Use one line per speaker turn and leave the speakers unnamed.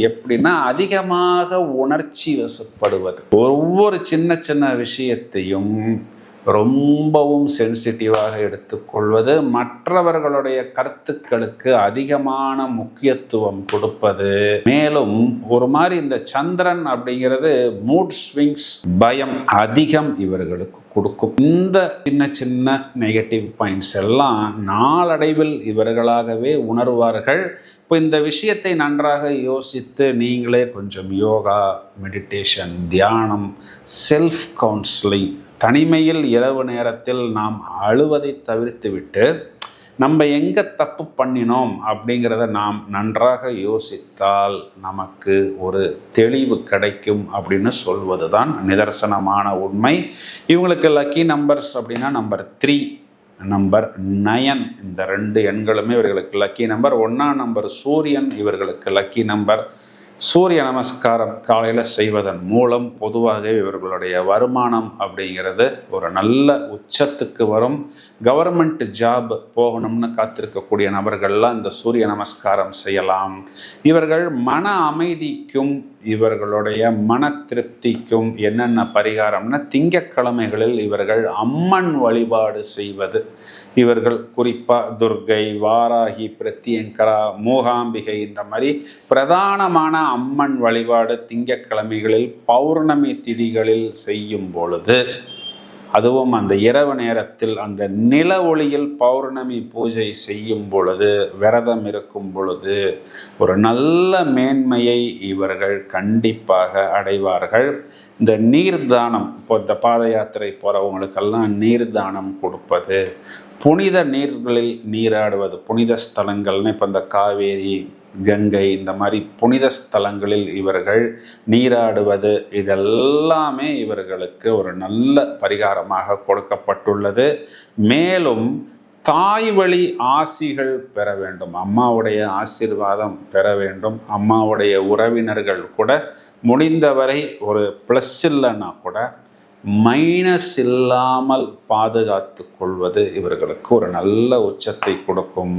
எப்படின்னா அதிகமாக உணர்ச்சி வசப்படுவது, ஒவ்வொரு சின்ன சின்ன விஷயத்தையும் ரொம்பவும் சென்சிட்டிவாக எடுத்துக்கொள்வது, மற்றவர்களுடைய கருத்துக்களுக்கு அதிகமான முக்கியத்துவம் கொடுப்பது. மேலும் ஒரு மாதிரி இந்த சந்திரன் அப்படிங்கிறது மூட் ஸ்விங்ஸ், பயம் அதிகம் இவர்களுக்கு கொடுக்கும். இந்த சின்ன சின்ன நெகட்டிவ் பாயிண்ட்ஸ் எல்லாம் நாளடைவில் இவர்களாகவே உணர்வார்கள். இப்போ இந்த விஷயத்தை நன்றாக யோசித்து நீங்களே கொஞ்சம் யோகா, மெடிடேஷன், தியானம், செல்ஃப் கவுன்சிலிங், தனிமையில் இரவு நேரத்தில் நாம் அழுவதை தவிர்த்துவிட்டு நம்ம எங்கே தப்பு பண்ணினோம் அப்படிங்கிறத நாம் நன்றாக யோசித்தால் நமக்கு ஒரு தெளிவு கிடைக்கும் அப்படின்னு சொல்வது தான் நிதர்சனமான உண்மை. இவங்களுக்கு லக்கி நம்பர்ஸ் அப்படின்னா நம்பர் 3, நம்பர் 9, இந்த 2 எண்களுமே இவர்களுக்கு லக்கி நம்பர். 1ஆம் நம்பர் சூரியன் இவர்களுக்கு லக்கி நம்பர். சூரிய நமஸ்காரம் காலையில் செய்வதன் மூலம் பொதுவாக இவர்களுடைய வருமானம் அப்படிங்கிறது ஒரு நல்ல உச்சத்துக்கு வரும். கவர்மெண்ட் ஜாப் போகணும்னு காத்திருக்கக்கூடிய நபர்கள்லாம் இந்த சூரிய நமஸ்காரம் செய்யலாம். இவர்கள் மன அமைதிக்கும் இவர்களுடைய மன திருப்திக்கும் என்னென்ன பரிகாரம்னா, திங்கட்கிழமைகளில் இவர்கள் அம்மன் வழிபாடு செய்வது. இவர்கள் குறிப்பாக துர்கை, வாராகி, பிரத்யங்கரா, மூகாம்பிகை இந்த மாதிரி பிரதானமான அம்மன் வழிபாடு திங்கட்கிழமைகளில் பௌர்ணமி திதிகளில் செய்யும் பொழுது, அதுவும் அந்த இரவு நேரத்தில் அந்த நில ஒளியில் பௌர்ணமி பூஜை செய்யும் பொழுது, விரதம் இருக்கும் பொழுது ஒரு நல்ல மேன்மையை இவர்கள் கண்டிப்பாக அடைவார்கள். இந்த நீர்தானம், இப்போ இந்த பாத யாத்திரை போகிறவங்களுக்கெல்லாம் நீர்தானம் கொடுப்பது, புனித நீர்களில் நீராடுவது, புனித ஸ்தலங்கள்னு இப்போ இந்த காவேரி, கங்கை இந்த மாதிரி புனித ஸ்தலங்களில் இவர்கள் நீராடுவது, இதெல்லாமே இவர்களுக்கு ஒரு நல்ல பரிகாரமாக கொடுக்கப்பட்டுள்ளது. மேலும் தாய் வழி ஆசிகள் பெற வேண்டும், அம்மாவுடைய ஆசீர்வாதம் பெற வேண்டும். அம்மாவுடைய உறவினர்கள் கூட முடிந்தவரை ஒரு ப்ளஸ் இல்லைன்னா கூட மைனஸ் இல்லாமல் பாதுகாத்து கொள்வது இவர்களுக்கு ஒரு நல்ல உச்சத்தை கொடுக்கும்.